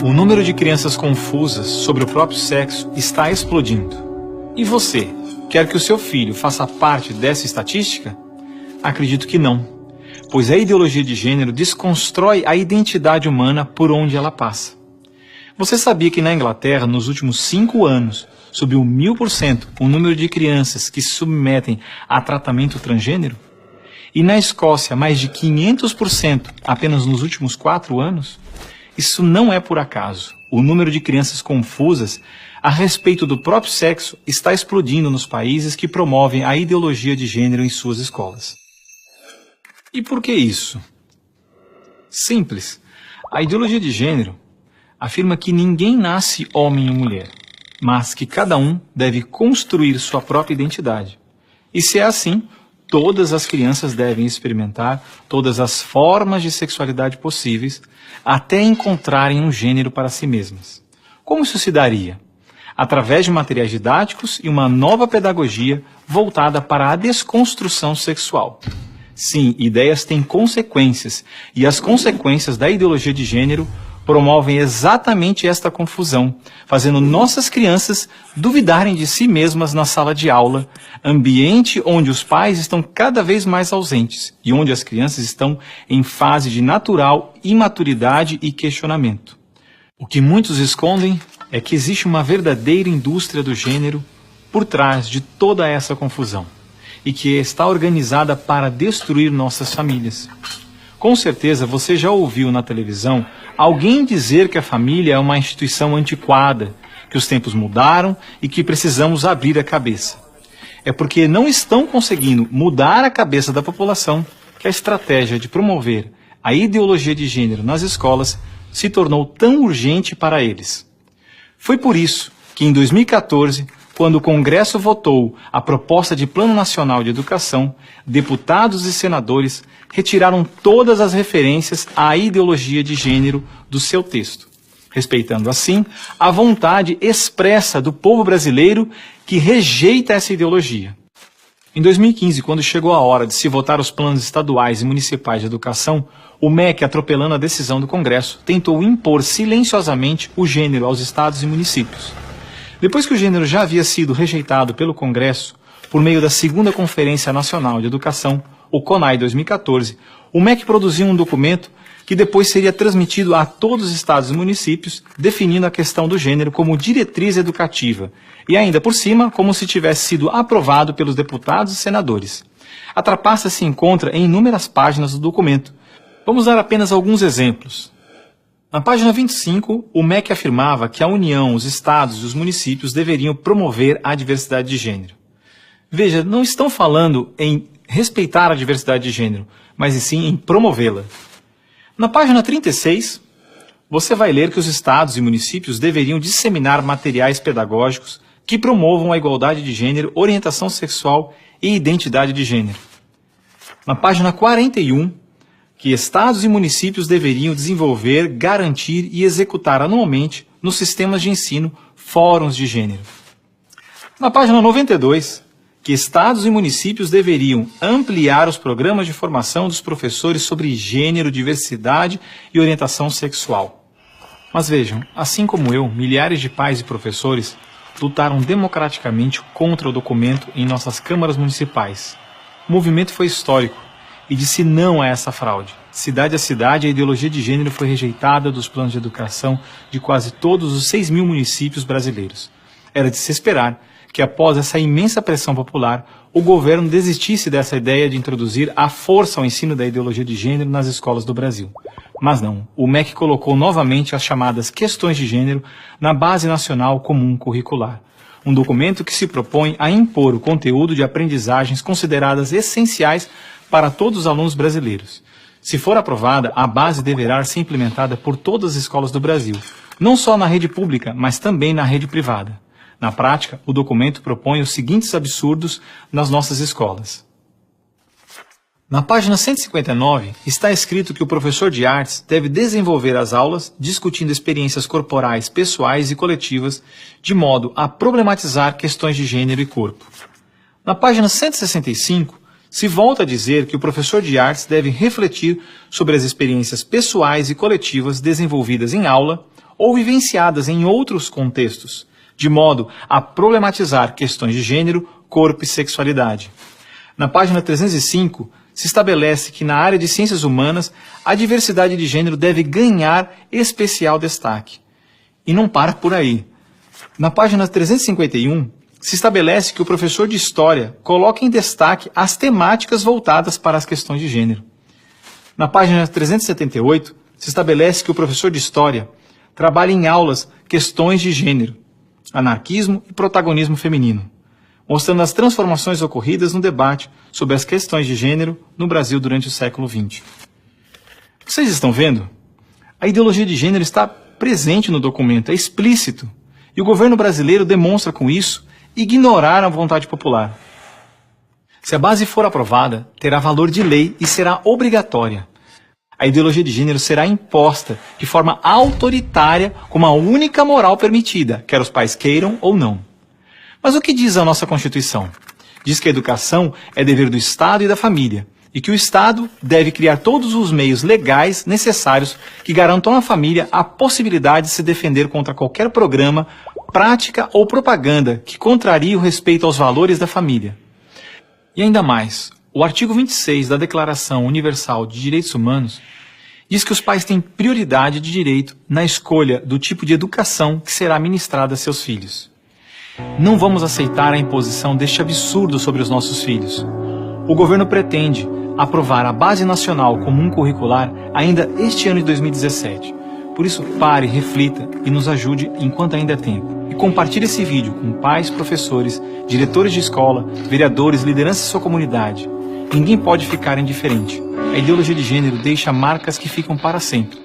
O número de crianças confusas sobre o próprio sexo está explodindo. E você, quer que o seu filho faça parte dessa estatística? Acredito que não, pois a ideologia de gênero desconstrói a identidade humana por onde ela passa. Você sabia que na Inglaterra, nos últimos 5 anos, subiu 1000% o número de crianças que se submetem a tratamento transgênero? E na Escócia, mais de 500% apenas nos últimos 4 anos? Isso não é por acaso. O número de crianças confusas a respeito do próprio sexo está explodindo nos países que promovem a ideologia de gênero em suas escolas. E por que isso? Simples. A ideologia de gênero afirma que ninguém nasce homem ou mulher, mas que cada um deve construir sua própria identidade. E se é assim, todas as crianças devem experimentar todas as formas de sexualidade possíveis até encontrarem um gênero para si mesmas. Como isso se daria? Através de materiais didáticos e uma nova pedagogia voltada para a desconstrução sexual. Sim, ideias têm consequências, e as consequências da ideologia de gênero promovem exatamente esta confusão, fazendo nossas crianças duvidarem de si mesmas na sala de aula, ambiente onde os pais estão cada vez mais ausentes e onde as crianças estão em fase de natural imaturidade e questionamento. O que muitos escondem é que existe uma verdadeira indústria do gênero por trás de toda essa confusão e que está organizada para destruir nossas famílias. Com certeza você já ouviu na televisão alguém dizer que a família é uma instituição antiquada, que os tempos mudaram e que precisamos abrir a cabeça. É porque não estão conseguindo mudar a cabeça da população que a estratégia de promover a ideologia de gênero nas escolas se tornou tão urgente para eles. Foi por isso que em 2014, quando o Congresso votou a proposta de Plano Nacional de Educação, deputados e senadores retiraram todas as referências à ideologia de gênero do seu texto, respeitando assim a vontade expressa do povo brasileiro que rejeita essa ideologia. Em 2015, quando chegou a hora de se votar os planos estaduais e municipais de educação, o MEC, atropelando a decisão do Congresso, tentou impor silenciosamente o gênero aos estados e municípios. Depois que o gênero já havia sido rejeitado pelo Congresso, por meio da Segunda Conferência Nacional de Educação, o CONAE 2014, o MEC produziu um documento que depois seria transmitido a todos os estados e municípios, definindo a questão do gênero como diretriz educativa, e ainda por cima, como se tivesse sido aprovado pelos deputados e senadores. A trapaça se encontra em inúmeras páginas do documento. Vamos dar apenas alguns exemplos. Na página 25, o MEC afirmava que a União, os estados e os municípios deveriam promover a diversidade de gênero. Veja, não estão falando em respeitar a diversidade de gênero, mas sim em promovê-la. Na página 36, você vai ler que os estados e municípios deveriam disseminar materiais pedagógicos que promovam a igualdade de gênero, orientação sexual e identidade de gênero. Na página 41, que estados e municípios deveriam desenvolver, garantir e executar anualmente nos sistemas de ensino fóruns de gênero. Na página 92, que estados e municípios deveriam ampliar os programas de formação dos professores sobre gênero, diversidade e orientação sexual. Mas vejam, assim como eu, milhares de pais e professores lutaram democraticamente contra o documento em nossas câmaras municipais. O movimento foi histórico e disse não a essa fraude. Cidade a cidade, a ideologia de gênero foi rejeitada dos planos de educação de quase todos os 6.000 municípios brasileiros. Era de se esperar que, após essa imensa pressão popular, o governo desistisse dessa ideia de introduzir à força o ensino da ideologia de gênero nas escolas do Brasil. Mas não, o MEC colocou novamente as chamadas questões de gênero na Base Nacional Comum Curricular, um documento que se propõe a impor o conteúdo de aprendizagens consideradas essenciais para todos os alunos brasileiros. Se for aprovada, a base deverá ser implementada por todas as escolas do Brasil, não só na rede pública, mas também na rede privada. Na prática, o documento propõe os seguintes absurdos nas nossas escolas. Na página 159, está escrito que o professor de artes deve desenvolver as aulas discutindo experiências corporais, pessoais e coletivas, de modo a problematizar questões de gênero e corpo. Na página 165, se volta a dizer que o professor de artes deve refletir sobre as experiências pessoais e coletivas desenvolvidas em aula ou vivenciadas em outros contextos, de modo a problematizar questões de gênero, corpo e sexualidade. Na página 305, se estabelece que na área de ciências humanas, a diversidade de gênero deve ganhar especial destaque. E não para por aí. Na página 351, se estabelece que o professor de História coloque em destaque as temáticas voltadas para as questões de gênero. Na página 378, se estabelece que o professor de História trabalhe em aulas questões de gênero, anarquismo e protagonismo feminino, mostrando as transformações ocorridas no debate sobre as questões de gênero no Brasil durante o século XX. Vocês estão vendo? A ideologia de gênero está presente no documento, é explícito, e o governo brasileiro demonstra com isso ignorar a vontade popular. Se a base for aprovada, terá valor de lei e será obrigatória. A ideologia de gênero será imposta de forma autoritária como a única moral permitida, quer os pais queiram ou não. Mas o que diz a nossa Constituição? Diz que a educação é dever do Estado e da família, e que o Estado deve criar todos os meios legais necessários que garantam à família a possibilidade de se defender contra qualquer programa, prática ou propaganda que contrarie o respeito aos valores da família. E ainda mais, o artigo 26 da Declaração Universal de Direitos Humanos diz que os pais têm prioridade de direito na escolha do tipo de educação que será ministrada a seus filhos. Não vamos aceitar a imposição deste absurdo sobre os nossos filhos. O governo pretende aprovar a Base Nacional Comum Curricular ainda este ano de 2017. Por isso, pare, reflita e nos ajude enquanto ainda é tempo. E compartilhe esse vídeo com pais, professores, diretores de escola, vereadores, lideranças de sua comunidade. Ninguém pode ficar indiferente. A ideologia de gênero deixa marcas que ficam para sempre.